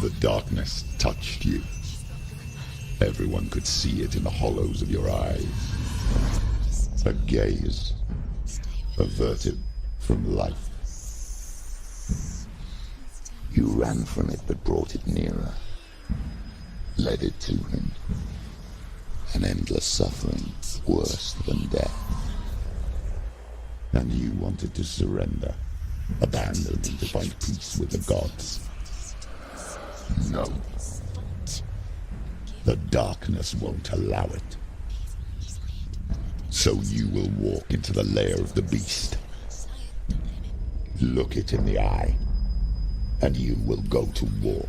The darkness touched you. Everyone could see it in the hollows of your eyes. A gaze averted from life. You ran from it but brought it nearer. Led it to him. An endless suffering worse than death. And you wanted to surrender, abandon and to find peace with the gods. No. The darkness won't allow it. So you will walk into the lair of the beast. Look it in the eye, and you will go to war.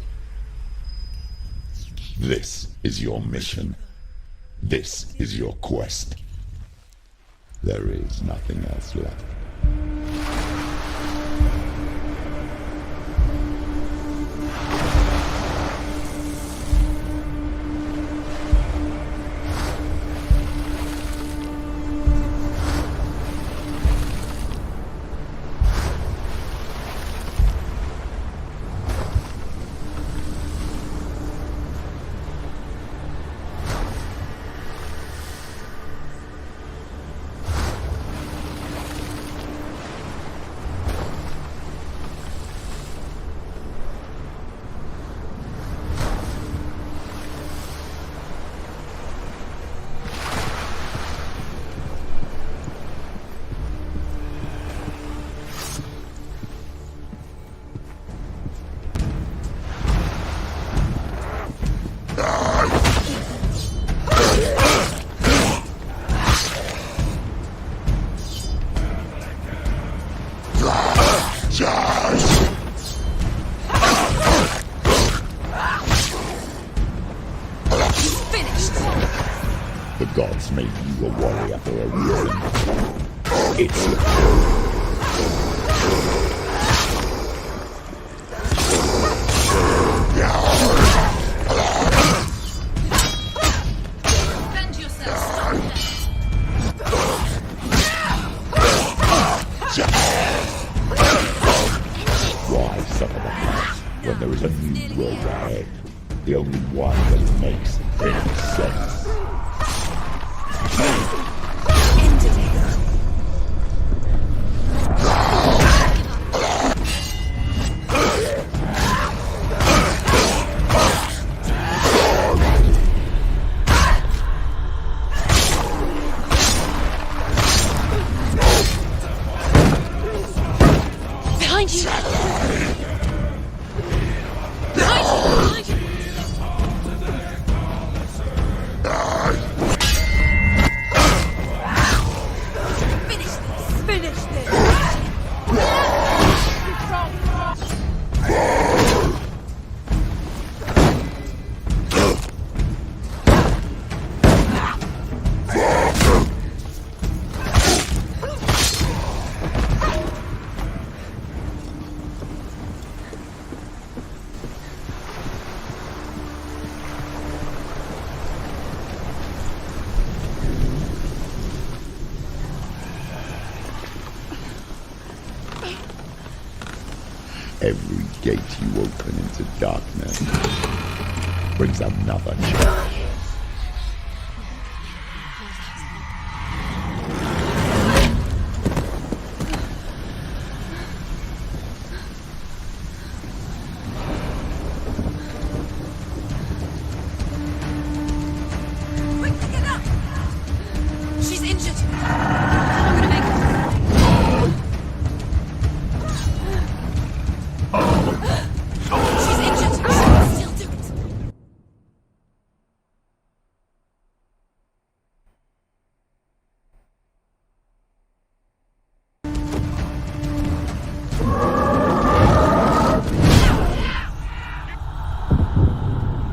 This is your mission. This is your quest. There is nothing else left. The gods made you a warrior for a reason. It's Defend yourself. why suffer the past when there is a new world ahead? The only one that makes any sense. Behind you! Behind you! Finish this! Every gate you open into darkness brings another change. Quickly get up! She's injured! I'm gonna make her. She's injured! Still do it!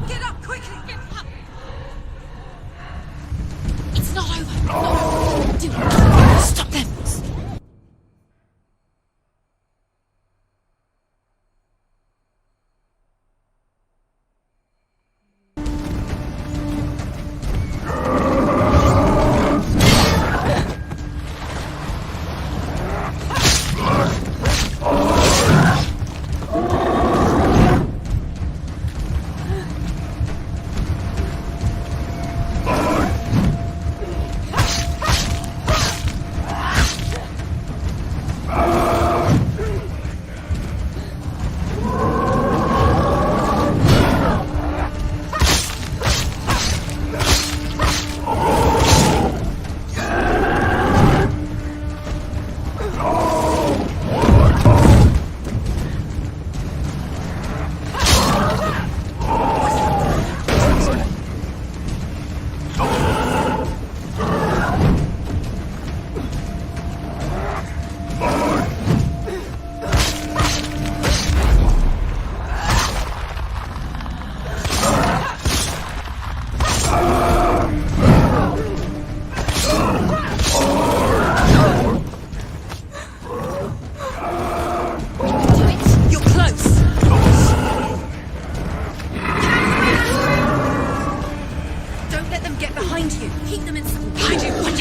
Get up quickly! Get up! It's not over! No! Do it! Stop them! Keep them in school. I do what?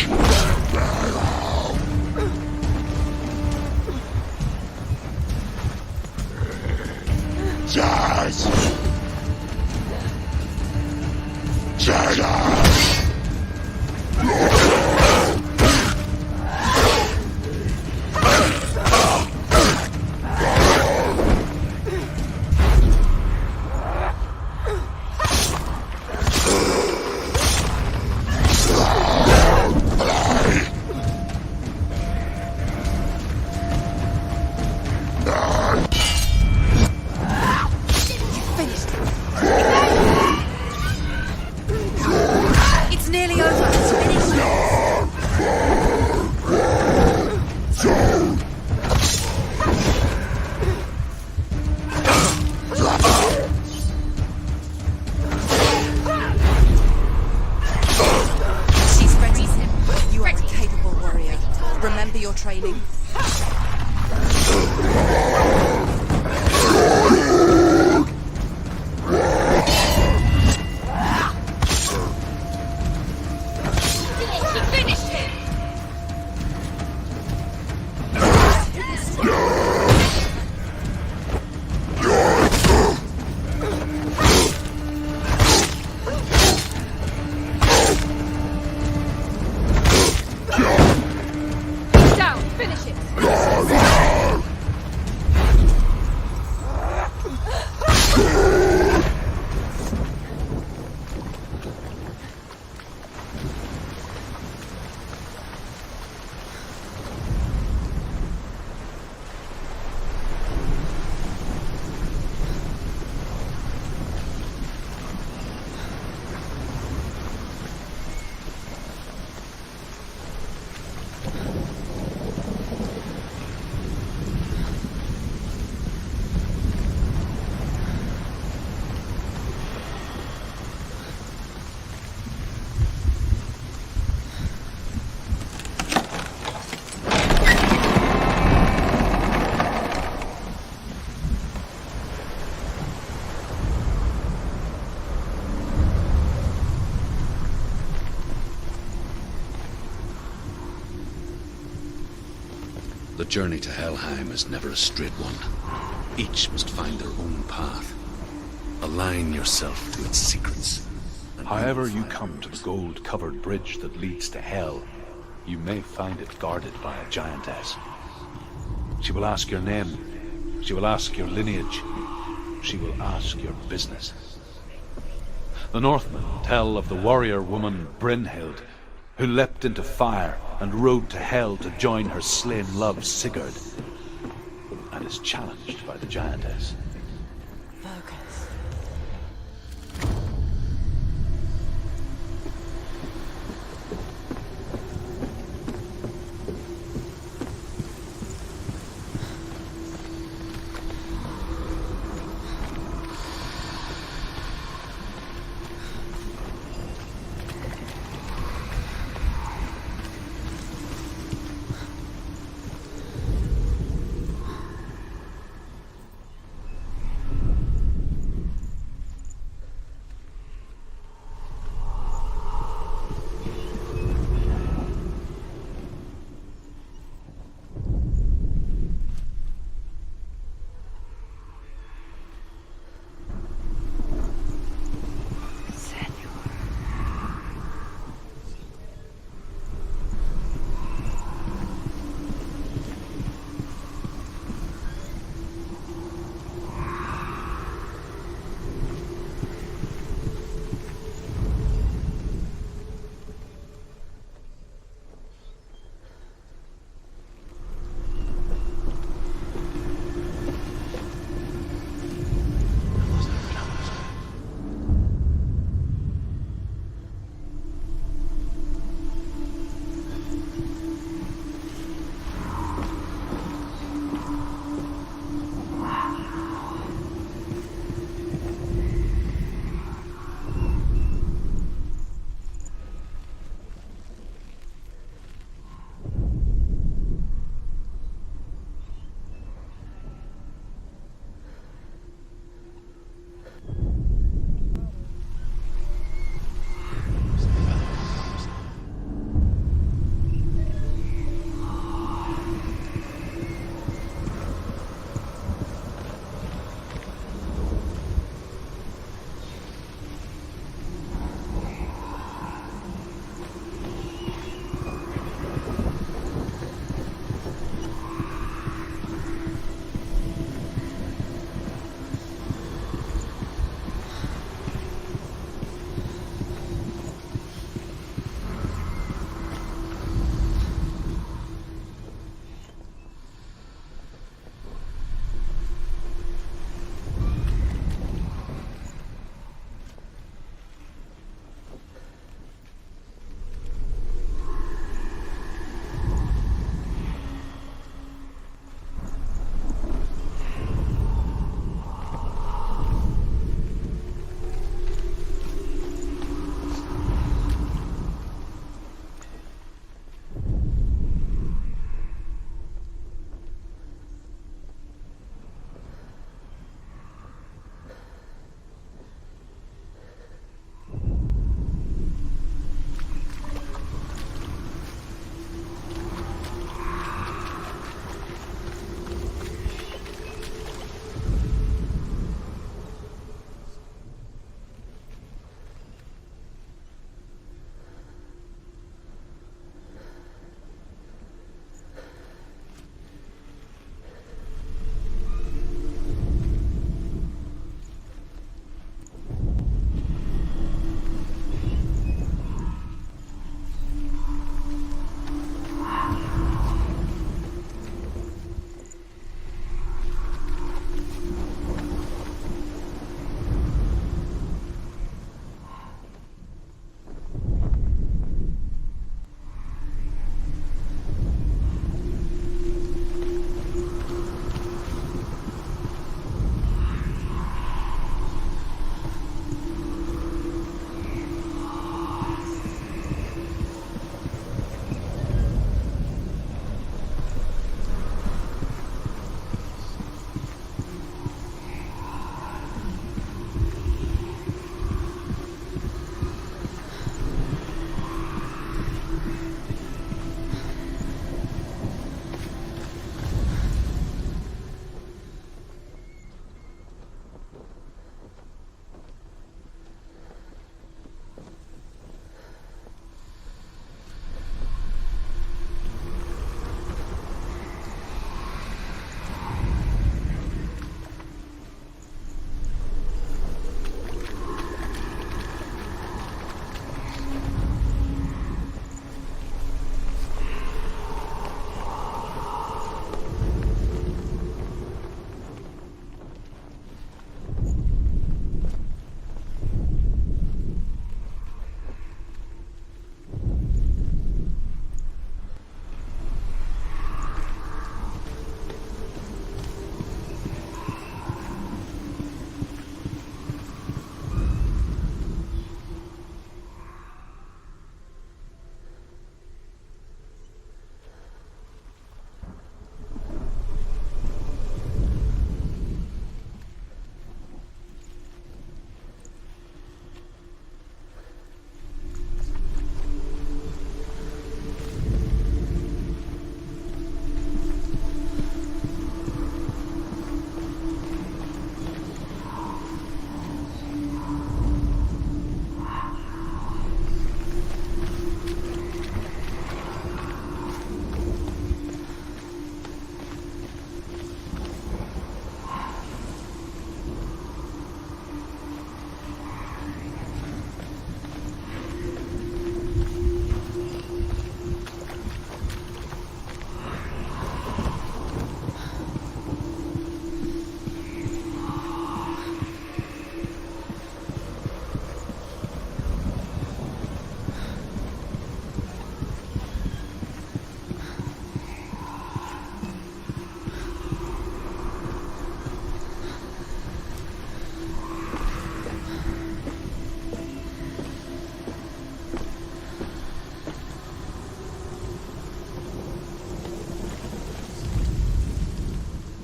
Jazz! Jedi! It's nearly over. It's finished. She's ready. You are a capable warrior. Remember your training. Finished him! Down! Finish it! The journey to Helheim is never a straight one. Each must find their own path. Align yourself to its secrets. and However you find come to the yours. gold-covered bridge that leads to Hell, you may find it guarded by a giantess. She will ask your name. She will ask your lineage. She will ask your business. The Northmen tell of the warrior woman Brynhild, who leapt into fire and rode to Hell to join her slain love Sigurd, and is challenged by the giantess. Focus.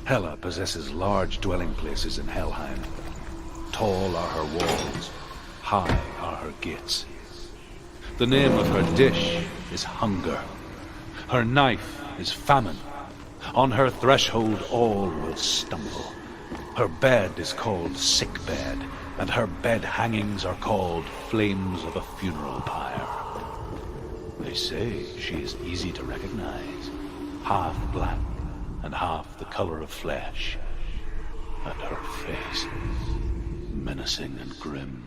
Hela possesses large dwelling places in Helheim. Tall are her walls, high are her gates. The name of her dish is hunger. Her knife is famine. On her threshold all will stumble. Her bed is called sick bed, and her bed hangings are called flames of a funeral pyre. They say she is easy to recognize, half black and half the color of flesh, and her face menacing and grim.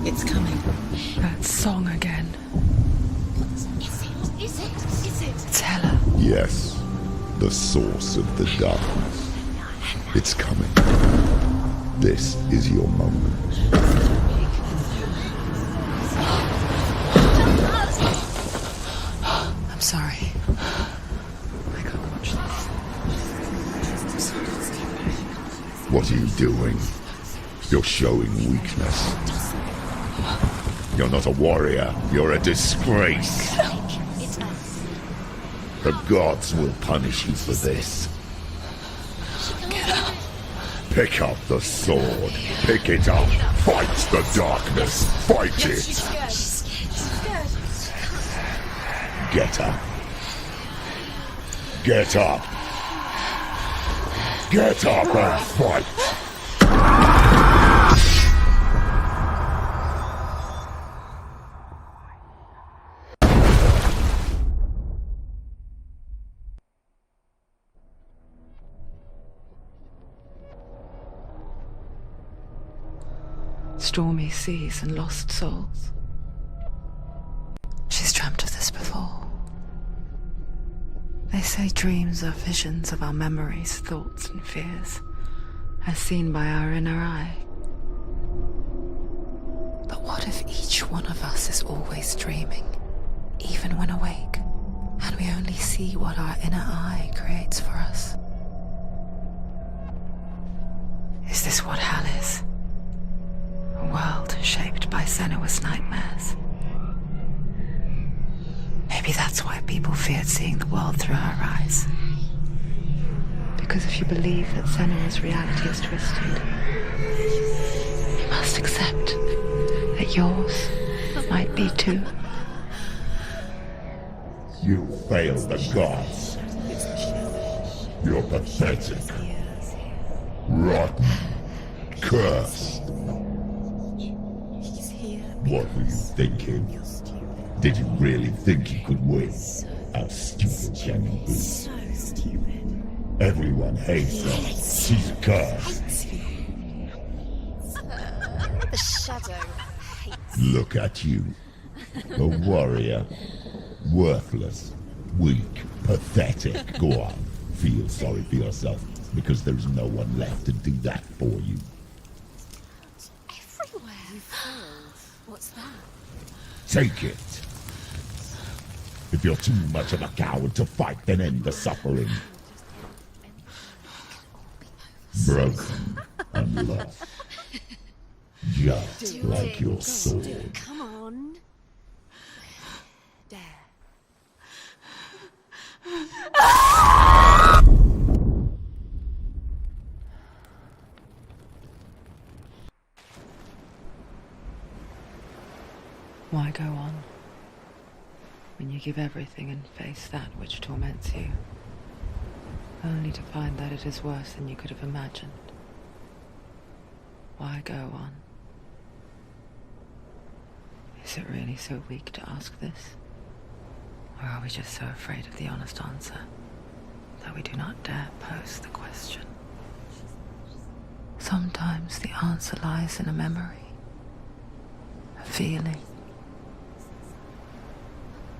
It's coming. That song again. Is it? It's Hela. Yes, the source of the darkness. It's coming. This is your moment. I'm sorry. I can't watch this. What are you doing? You're showing weakness. You're not a warrior. You're a disgrace. The gods will punish you for this. Pick up the sword. Pick it up. Fight the darkness. Fight it. Get up. Get up. Get up and fight. Stormy seas and lost souls. She's dreamt of this before. They say dreams are visions of our memories, thoughts, and fears, as seen by our inner eye. But what if each one of us is always dreaming, even when awake, and we only see what our inner eye creates for us? Is this what hell is? A world shaped by senua's nightmares. Maybe that's why people feared seeing the world through her eyes. Because if you believe that Senua's reality is twisted, you must accept that yours might be too. You failed the gods. You're pathetic. Rotten. Cursed. What were you thinking? Did you really think you could win? How stupid can you be? So stupid. Everyone hates her. She's cursed. The shadow hates. Look at you. A warrior. Worthless. Weak. Pathetic. Go on. Feel sorry for yourself, because there is no one left to do that for you. Everywhere. You failed. What's that? Take it. If you're too much of a coward to fight, then end the suffering. Broken and lost. Just like your sword. Come on. Dare. Why go on when you give everything and face that which torments you, only to find that it is worse than you could have imagined? Why go on? Is it really so weak to ask this? Or are we just so afraid of the honest answer that we do not dare pose the question? Sometimes the answer lies in a memory, a feeling,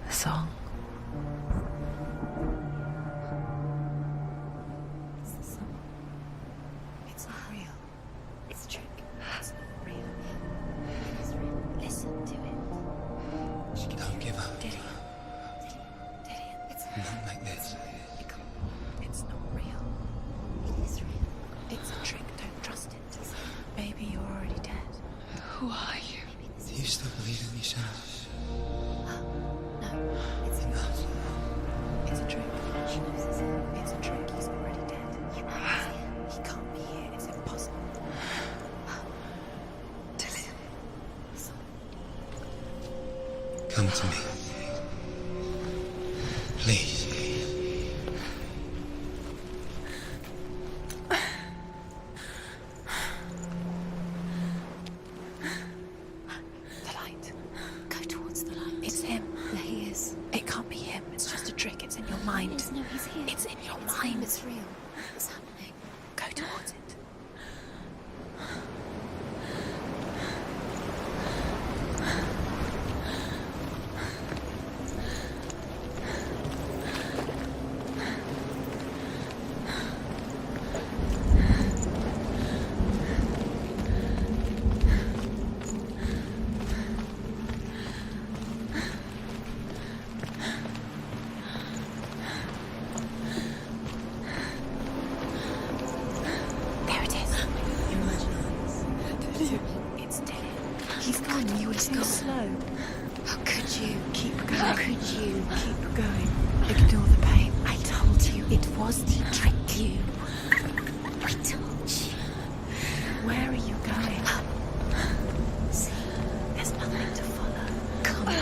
a song. It's not real. It's a trick. It's not real. It's real. Listen to it. Don't give up. Did it's Not like this. It's not real. It is real. It's a trick. Don't trust it. Maybe you're already dead. Who are you? Do you still believe in me, Shannon? No, it's not. It's a trick. She knows it's him. It's a trick. He's already dead. He can't be here. It's impossible. Dillian. Come to me. Please. The light. Go towards the light. It's him. There he is. It can't be him. It's just a trick. It's in your mind. No, he's here. It's in your mind. It's real. It's happening. Go towards it. could you keep going? Ignore the pain. I told you it was the trick you. I told you. Where are you going? Up. See, there's nothing to follow. Come on.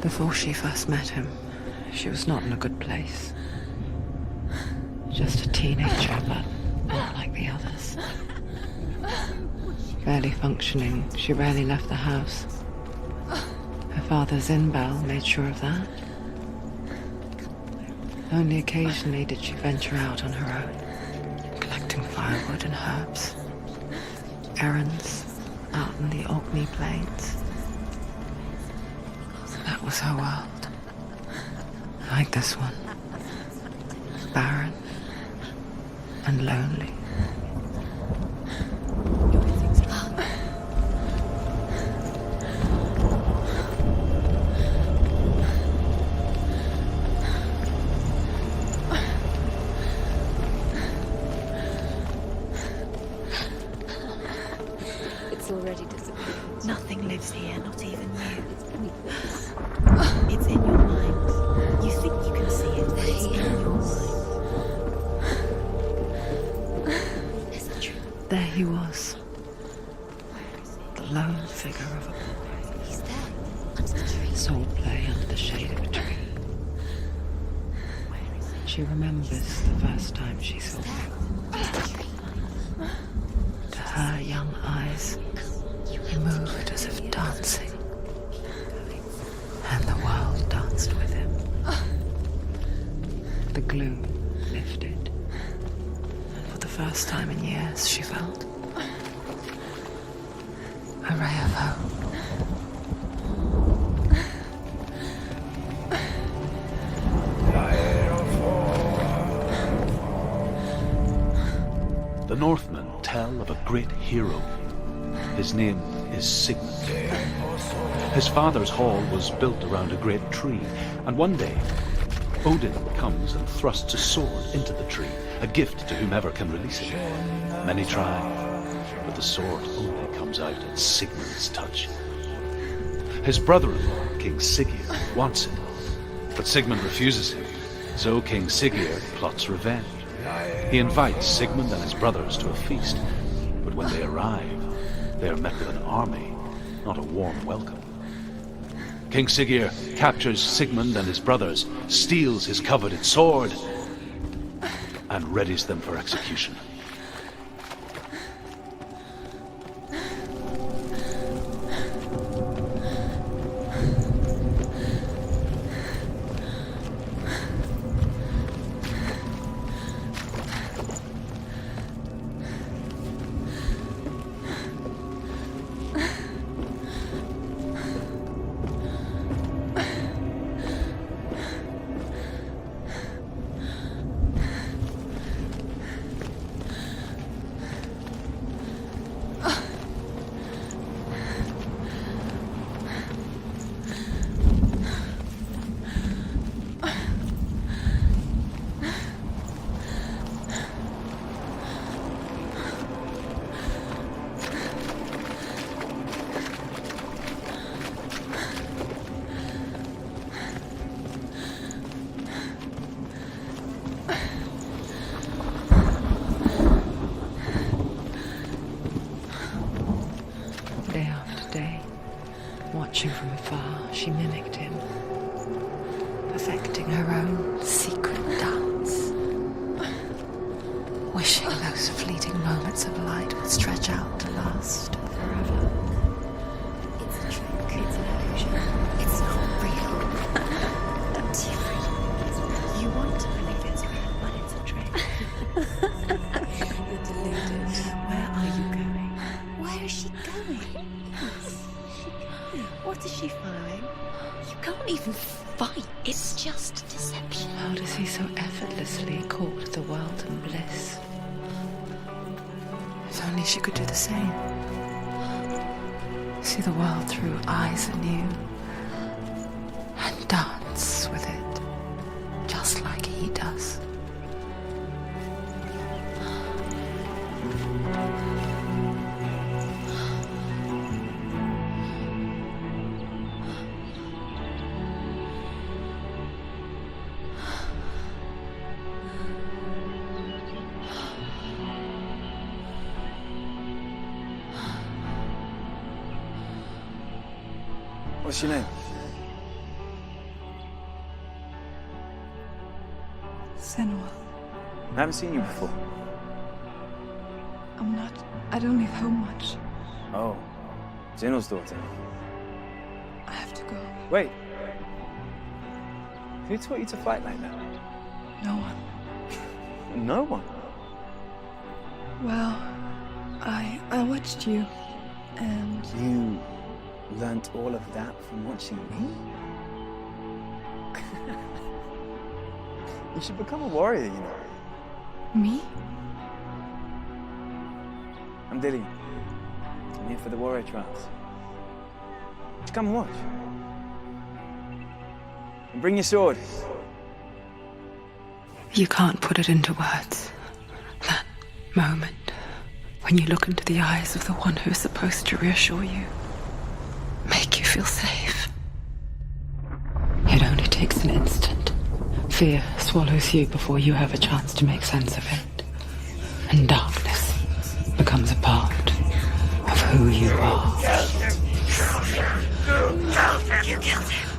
Before she first met him, she was not in a good place. Just a teenager, but not like the others. Barely functioning, she rarely left the house. Her father's in-bell made sure of that. Only occasionally did she venture out on her own, collecting firewood and herbs. Errands out in the Orkney Plains. That was her world. Like this one. Barren and lonely. It's already disappeared. Nothing lives here, not even you. It's in your mind. You think you can see it, but it's in your mind. Is it true? There he was. The lone figure of a boy. He's there, under the tree. Swordplay under the shade of a tree. She remembers the first time she saw him. To her young eyes, he moved as if dancing. And the world danced with him. The gloom lifted. And for the first time in years, she felt a ray of hope. The Northmen tell of a great hero. His name is Sigmund. His father's hall was built around a great tree, and one day Odin comes and thrusts a sword into the tree, a gift to whomever can release it. Many try, but the sword only comes out at Sigmund's touch. His brother-in-law, King Siggeir, wants it, but Sigmund refuses him, so King Siggeir plots revenge. He invites Sigmund and his brothers to a feast, but when they arrive, they are met with an army, not a warm welcome. King Siggeir captures Sigmund and his brothers, steals his coveted sword, and readies them for execution. Day after day, watching from afar, she mimicked him, perfecting her own secret dance, wishing those fleeting moments of light would stretch out to last forever. It's a trick. It's an illusion. It's not real. Don't you really? You want to believe it's real, but it's a trick. You're deluded. Where are you going? Where is she going? What is she following? You can't even fight. It's just deception. How does he so effortlessly court the world and bliss? If only she could do the same. See the world through eyes anew and dance with it, just like What's your name? Senua. I haven't seen you before. I'm not. I don't leave home much. Oh, Zeno's daughter. I have to go. Wait. Who taught you to fight like that? No one. No one. Well, I watched you, and You learnt all of that from watching me? You should become a warrior, you know. me? I'm Dillian. I'm here for the warrior trials. Just come and watch. And bring your sword. You can't put it into words. That moment when you look into the eyes of the one who is supposed to reassure you, make you feel safe. It only takes an instant. Fear swallows you before you have a chance to make sense of it. And darkness becomes a part of who you are. You killed him.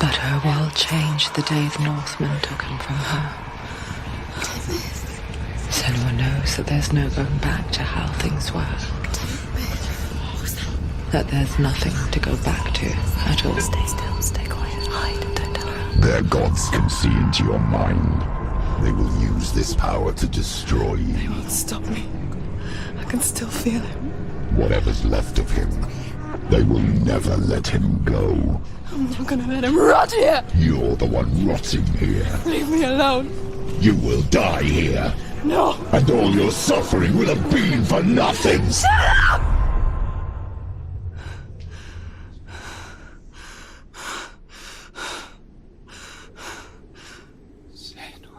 But her world changed the day the Northmen took him from her. Senua knows that there's no going back to how things were. That there's nothing to go back to at all. Stay still, stay quiet, hide, don't tell her. Their gods can see into your mind. They will use this power to destroy They you. won't stop me. I can still feel him. Whatever's left of him, they will never let him go. I'm not gonna let him rot here. You're the one rotting here. Leave me alone. You will die here. No. And all your suffering will have been for nothing.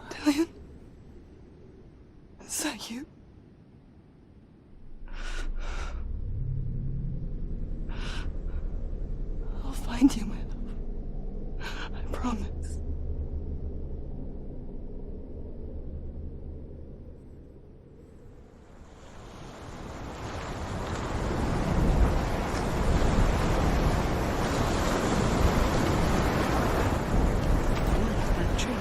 Dillian? Is that you? I'll find you, my love. I promise. That tree.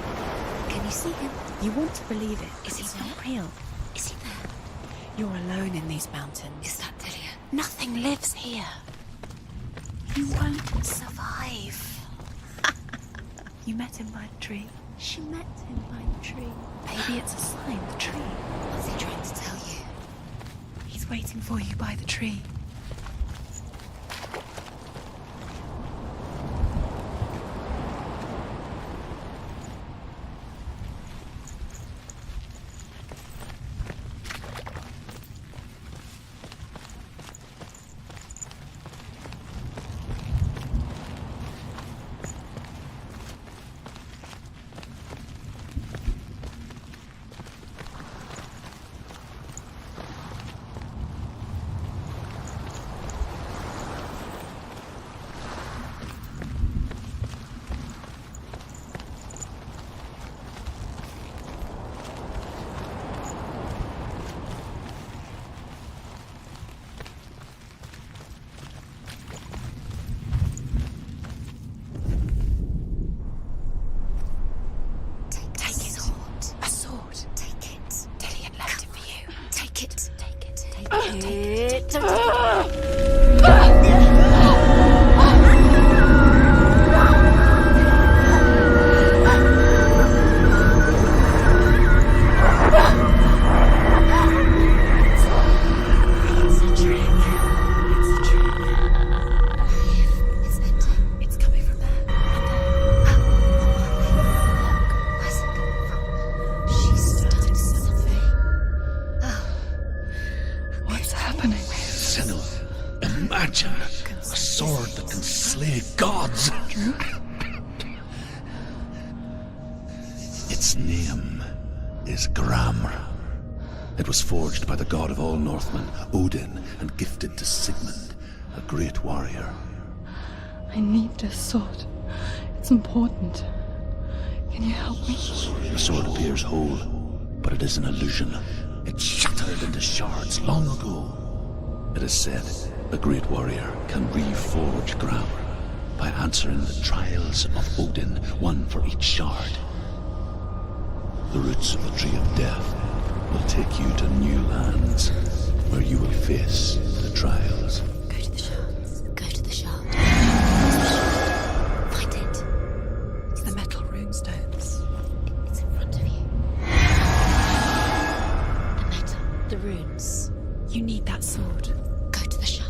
Can you see him? You want to believe it, Is he it's there? not real. Is he there? You're alone in these mountains. Is that Dillian? Nothing lives here. You won't survive. You met him by the tree. She met him by the tree. Maybe it's a sign, the tree. What's he trying to tell you? He's waiting for you by the tree. Take the sword. A sword. Take it. Dillian left it for you. Take it. Take it. Take Take it. it. It's a trick. It's a trick. It's empty. It's coming from there. Where's it coming from? She's starting something. What's happening? Senua, imagine a sword that can slay gods. Its name is Gramr. It was forged by the god of all Northmen, Odin, and gifted to Sigmund, a great warrior. I need this sword. It's important. Can you help me? The sword appears whole, but it is an illusion. It shattered into shards long ago. It is said A great warrior can reforge Grammar by answering the trials of Odin, one for each shard. The roots of the Tree of Death will take you to new lands where you will face the trials. Go to the shard. Go to the shard. Find it. It's the metal runestones. It's in front of you. The metal. The runes. You need that sword. Go to the shard.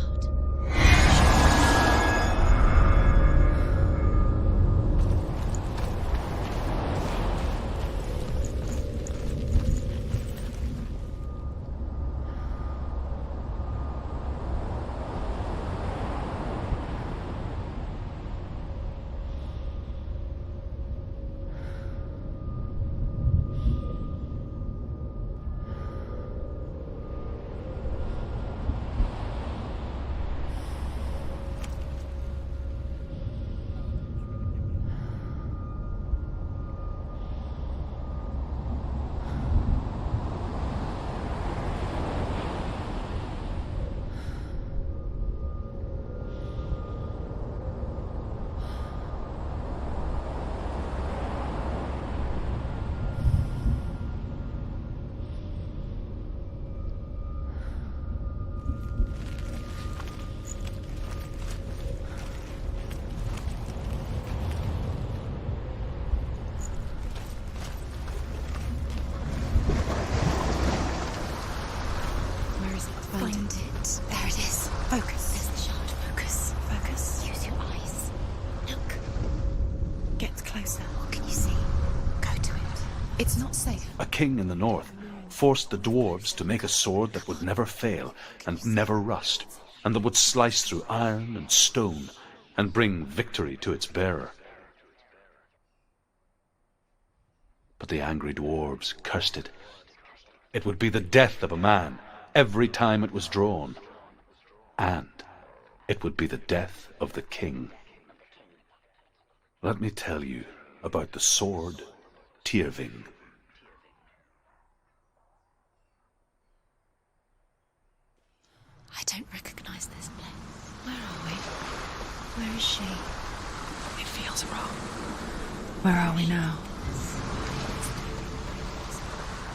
Find it. There it is. Focus. There's the shard. Focus. Focus. Use your eyes. Look. Get closer. What can you see? Go to it. It's not safe. A king in the north forced the dwarves to make a sword that would never fail and never rust, and that would slice through iron and stone and bring victory to its bearer. But the angry dwarves cursed it. It would be the death of a man every time it was drawn, and it would be the death of the king. Let me tell you about the sword Tyrving. I don't recognize this place. Where are we? Where is she? It feels wrong. Where are we now?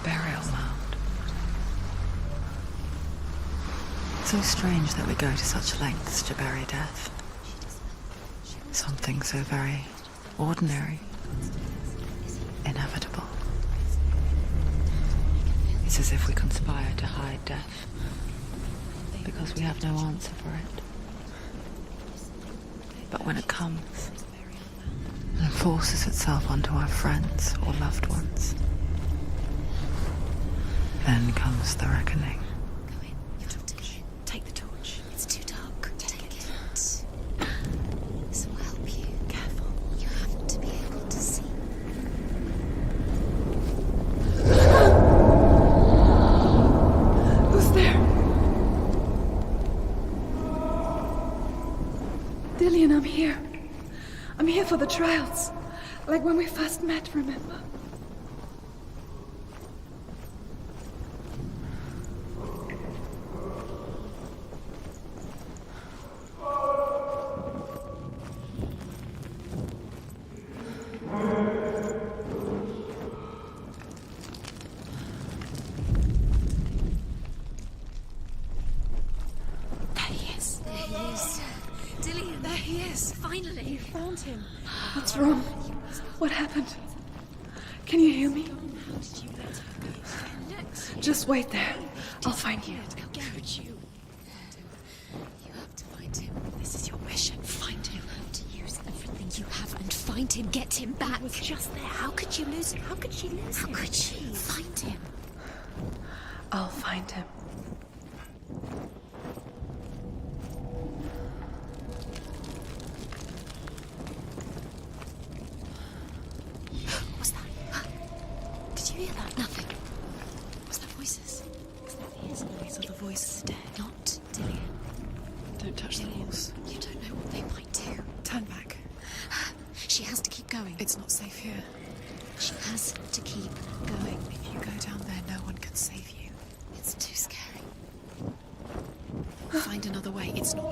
Burial mound. So strange that we go to such lengths to bury death. Something so very ordinary, inevitable. It's as if we conspire to hide death, because we have no answer for it. But when it comes and forces itself onto our friends or loved ones, then comes the reckoning. Go in. You have to go in. Take the torch. It's too dark. Take it. This will help you. Careful. You have to be able to see. Who's there? Dillian, I'm here. I'm here for the trials. Like when we first met, remember? Finally! Found him. What's wrong? What happened? Can you hear me? Just wait there. I'll find you. How could you? You have to find him. This is your mission. Find him. You have to use everything you have and find him. Get him back. He was just there. How could you lose him? How could she lose him? How could she? Find him. I'll find him. What's that? Did you hear that? Nothing. Was that voices? Is that his voice or the voice of the dead? Not Dillian. Don't touch the walls. You don't know what they might do. Turn back. She has to keep going. It's not safe here. She has to keep going. If you go down there, no one can save you. It's too scary. Find another way. It's not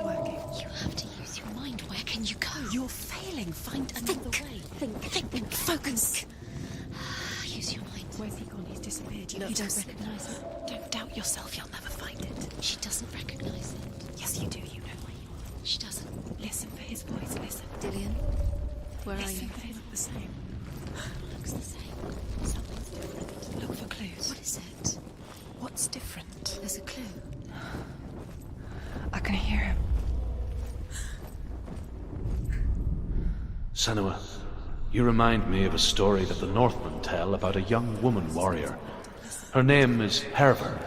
Where's he gone? He's disappeared. You don't recognise it. Don't doubt yourself. You'll never find it. She doesn't recognise it. Yes, you do. You know where you are. She doesn't. Listen for his voice. Listen. Dillian, where are you? Listen for him. The same. Looks the same. Something's different. Look for clues. What is it? What's different? There's a clue. I can hear him. Senua, you remind me of a story that the Northmen tell about a young woman warrior. Her name is Hervor,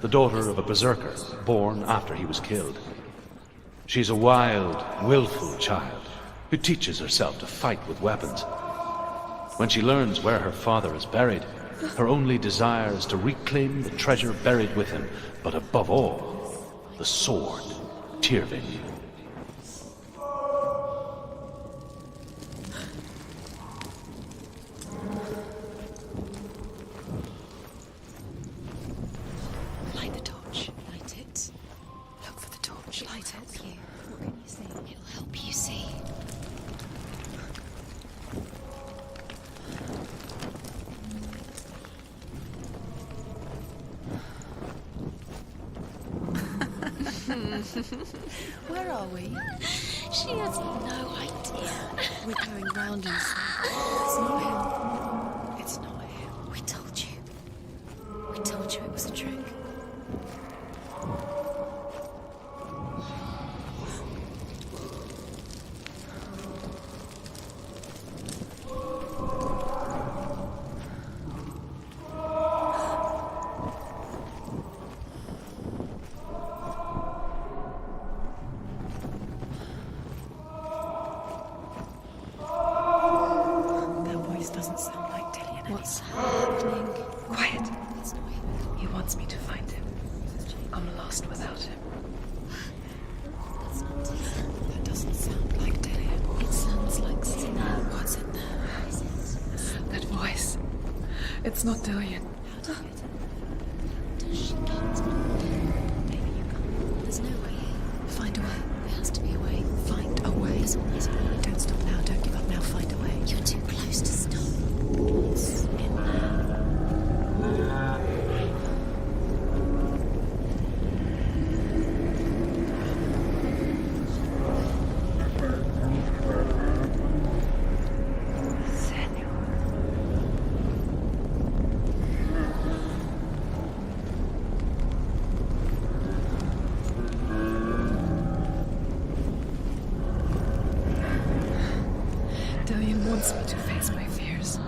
the daughter of a berserker, born after he was killed. She's a wild, willful child who teaches herself to fight with weapons. When she learns where her father is buried, her only desire is to reclaim the treasure buried with him, but above all, the sword, Tyrving. Light the torch. Light it. Look for the torch. Light it. Help you. What can you see? It'll help you see. Where are we? She has no idea. We're going round in circles. It's not him. It's not him. We told you. We told you it was a trick. Doesn't sound like Dillian. What's happening? Quiet. It's not him. He wants me to find him. I'm lost without him. That's not Dillian. That doesn't sound like Dillian. It sounds like senua. What's in there? What is it? That voice. It's not Dillian. How do you get it? Does she get it? Maybe you can't. There's no way. Find a way. There has to be a way. Find a way. There's always a way. Don't stop now. Don't give up now. Find a way. You're too close to stop. What's in there? Dillian wants me to face my fears.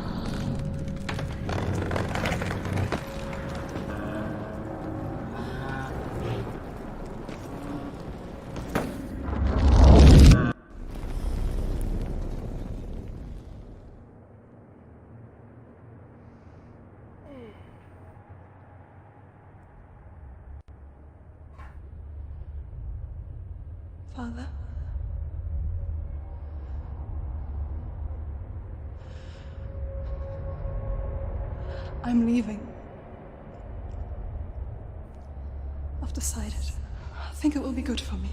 Father? I'm leaving. I've decided. I think it will be good for me.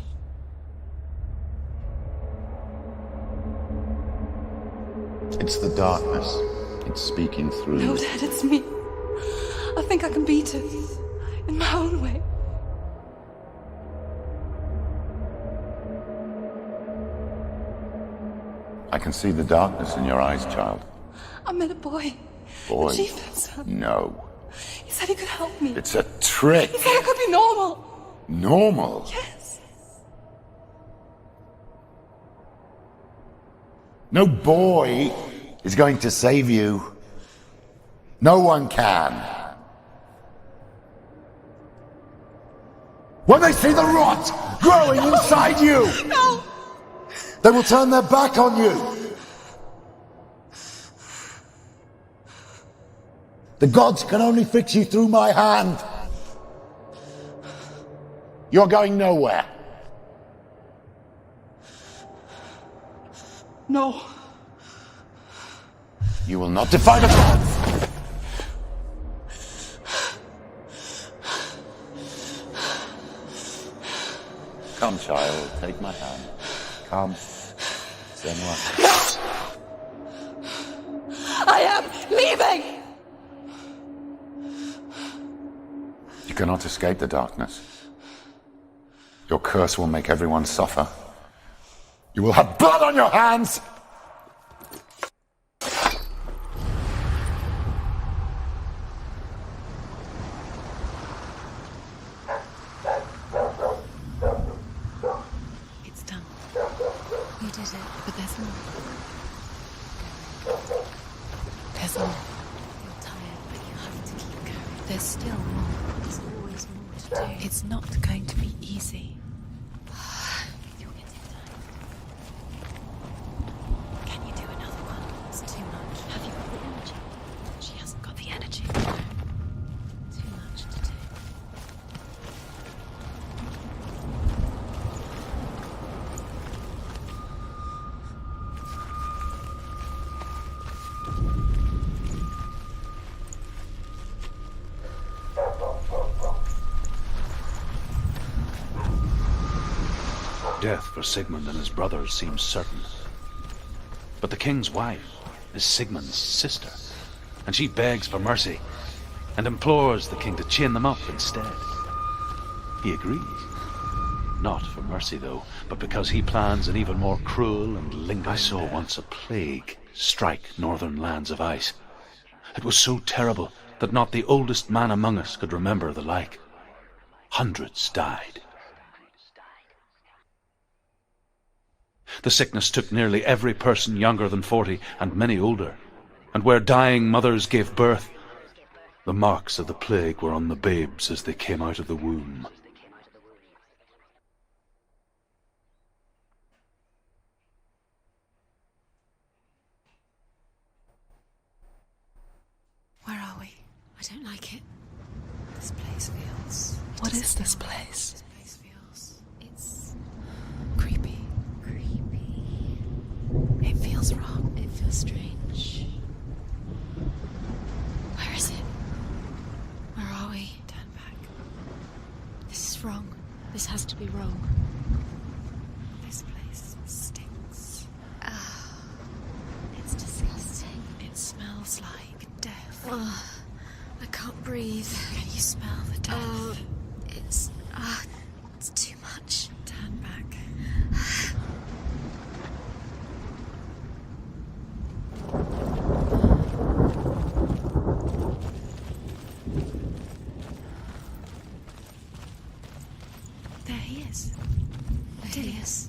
It's the darkness. It's speaking through No, you. Dad, it's me. I think I can beat it. In my own way. I can see the darkness in your eyes, child. I met a boy. Boy. The chieftain's son. No. He said he could help me. It's a trick. He said I could be normal. Normal? Yes. No boy is going to save you. No one can. When they see the rot growing inside you, No! they will turn their back on you. The gods can only fix you through my hand. You're going nowhere. No. You will not defy the gods. Come, child, take my hand. Come. Senua. I am leaving! cannot escape the darkness. Your curse will make everyone suffer. You will have blood on your hands! It's done. You did it. But there's more. There's more. You're tired, but you have to keep going. There's still more. There's always more to do. It's not going to be easy. You'll get it done. Can you do another one? It's too much. Have you got the energy? She hasn't got the energy. Too much to do. Death for Sigmund and his brothers seems certain. But the king's wife is Sigmund's sister, and she begs for mercy and implores the king to chain them up instead. He agrees. Not for mercy, though, but because he plans an even more cruel and lingering. I saw once a plague strike northern lands of ice. It was so terrible that not the oldest man among us could remember the like. Hundreds died. The sickness took nearly every person younger than 40 and many older, and where dying mothers gave birth, the marks of the plague were on the babes as they came out of the womb. Where are we? I don't like it. This place feels... What is this place? This place feels... It's Creepy. creepy. It feels wrong. It feels strange. Where is it? Where are we? Turn back. This is wrong. This has to be wrong. This place stinks. It's disgusting. It smells like death. I can't breathe. Can you smell the death? It's too much. Turn back. There he is. Dilius,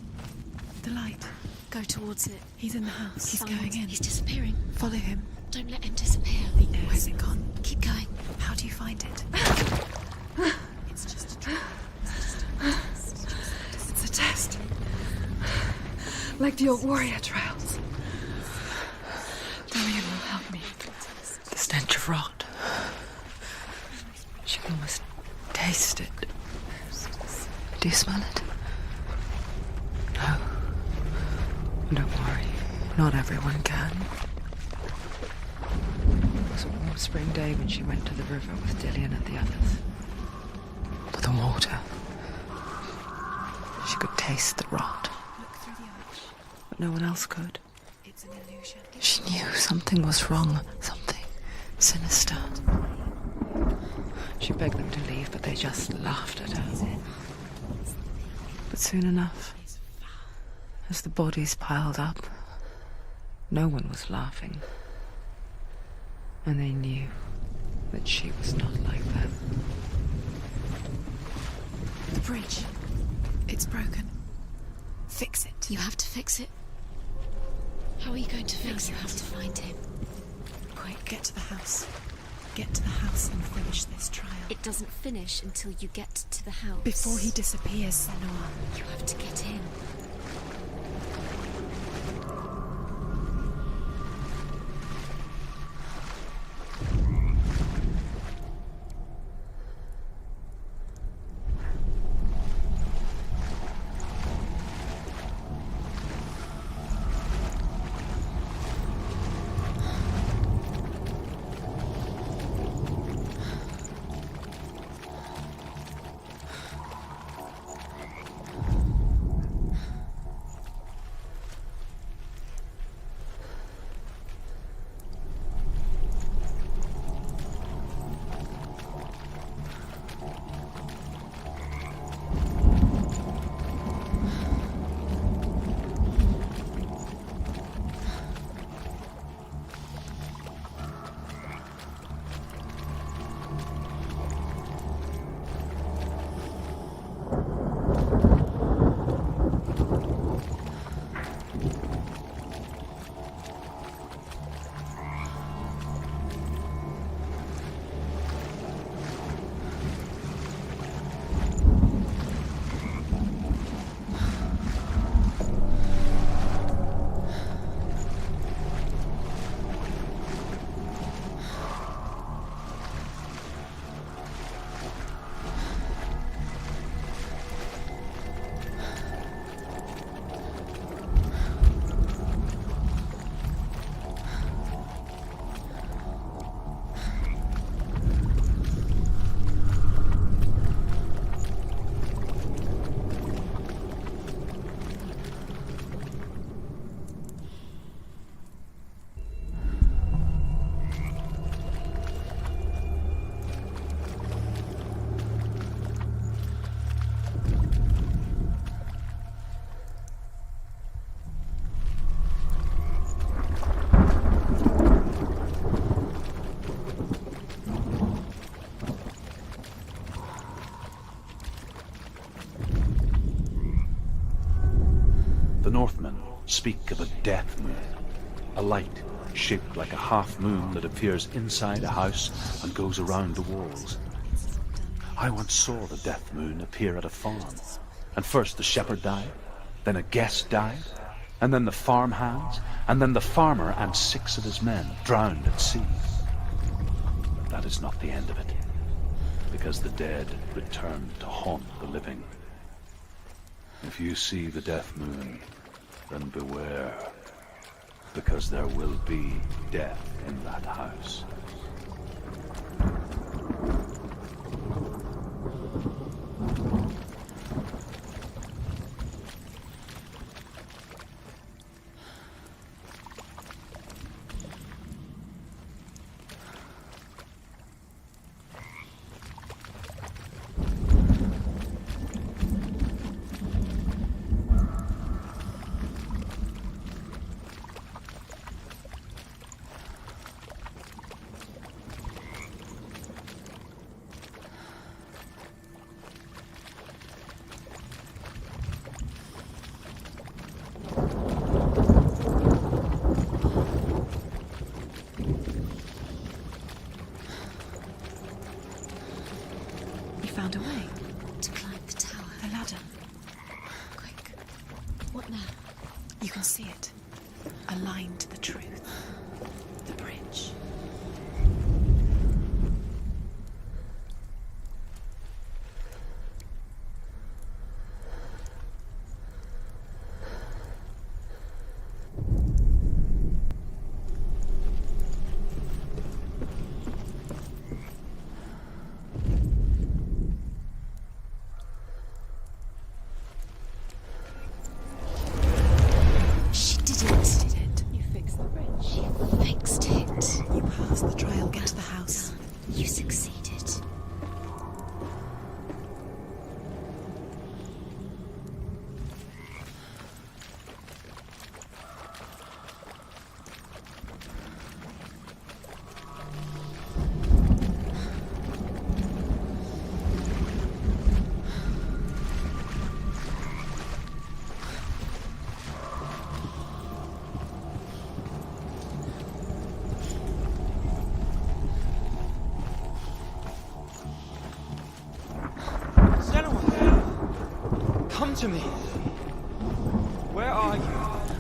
The light. go towards it. He's in the house. He's Someone's- going in. He's disappearing. Follow him. Don't let him disappear. Where's it gone? Keep going. How do you find it? It's just a trial. It's a test. Like the old warrior trials. Delian will help me. The stench of rot. She can almost taste it. Do you smell it? No. Don't worry. Not everyone can. It was a warm spring day when she went to the river with Dilian and the others. But the water. She could taste the rot. Look through the arch. But no one else could. It's an illusion. She knew something was wrong. Something sinister. She begged them to leave, but they just laughed at her. But soon enough, as the bodies piled up, no one was laughing. And they knew that she was not like them. The bridge. It's broken. Fix it. You have to fix it. How are you going to fix it? You have to find him. Quick, get to the house. Get to the house and finish this trial. It doesn't finish until you get to the house. Before he disappears, Senua. You have to get in. The Northmen speak of a death moon, a light shaped like a half moon that appears inside a house and goes around the walls. I once saw the death moon appear at a farm, and first the shepherd died, then a guest died, and then the farmhands, and then the farmer and 6 of his men drowned at sea. But that is not the end of it, because the dead return to haunt the living. If you see the death moon, then beware, because there will be death in that house. Found a way to climb the tower. The ladder. Quick. What now? You can see it. A line to the truth. The bridge. To me. Where are you?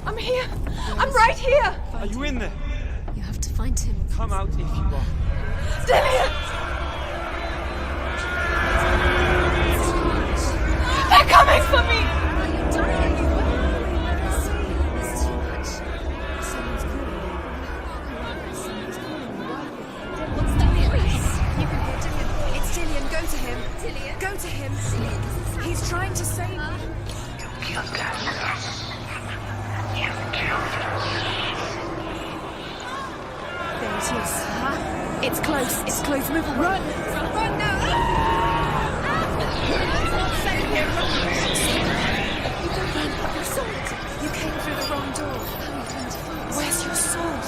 I'm here. I'm right here. Are you in there? You have to find him. Come out if you are. Dillian! They're coming for me! It's too much. Someone's calling you. Someone's calling you. What's the voice? You can hear Dillian. It's Dillian. Go to him. Dillian. Go to him. He's trying to save me. You killed us. You killed us. There it is. It's close. It's close. Move away. Run! Run now! Save him! You don't run. You saw it. You came through the wrong door. How are you going to fight? Where's your sword?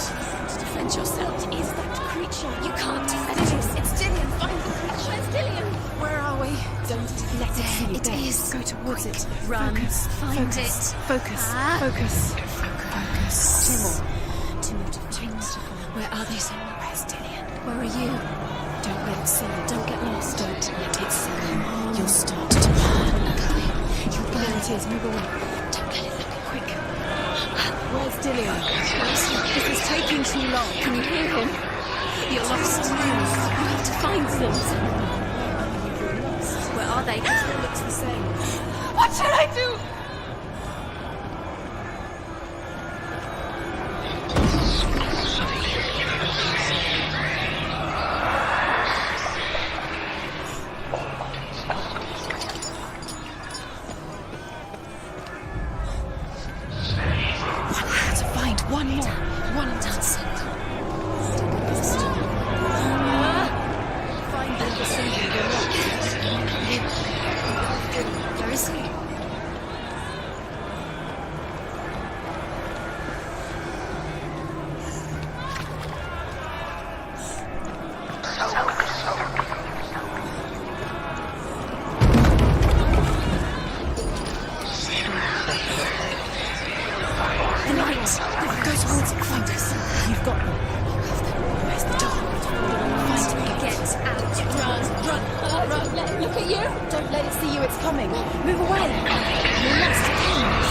To defend yourself. What is that creature? You can't defend yourself. It's Dillian. Find the creature. Where's Dillian? Where are we? Don't let it see you. It is. Go towards it. Run. Focus. Find Focus. it. Focus. Ah. Focus. Focus. Two more to find. Where are they? Where's Dillian? Where are you? Don't let it see you. Don't get lost. Don't let it see you. You'll start to burn. You'll burn. There it is. Move away. Don't let it look Quick. Where's Dillian? This is taking too long. Can you hear him? You're lost. You have to find them. Where are they? It still looks the same. What should I do? To find one more. One Dancing. Find the center. Where is he? coming. Move away. You're lost to kings.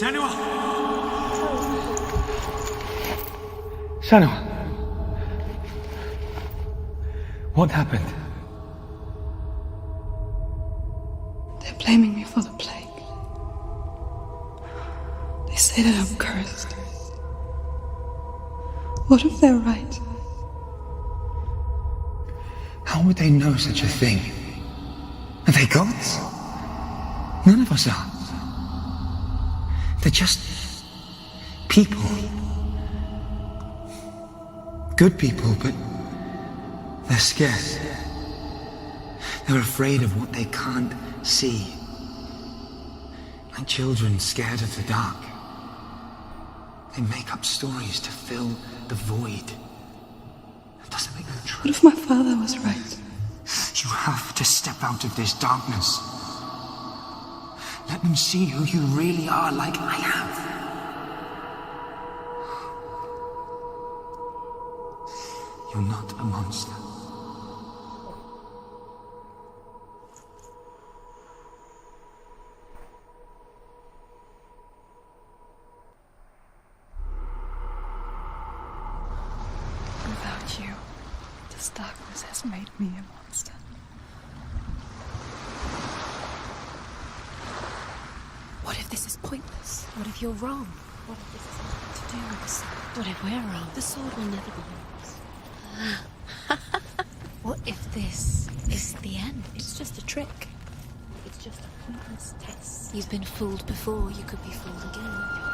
Senua! Senua! What happened? They're blaming me for the plague. They say that I'm cursed. What if they're right? How would they know such a thing? Are they gods? None of us are. They're just people. Good people, but they're scared. They're afraid of what they can't see. Like children scared of the dark. They make up stories to fill the void. That doesn't make them true. What if my father was right? You have to step out of this darkness. Let them see who you really are, like I have. You're not a monster. Without you, this darkness has made me a monster. What if this is pointless? What if you're wrong? What if this has nothing to do with the sword? What if we're wrong? The sword will never be yours. What if this is the end? It's just a trick. It's just a pointless test. You've been fooled before, you could be fooled again.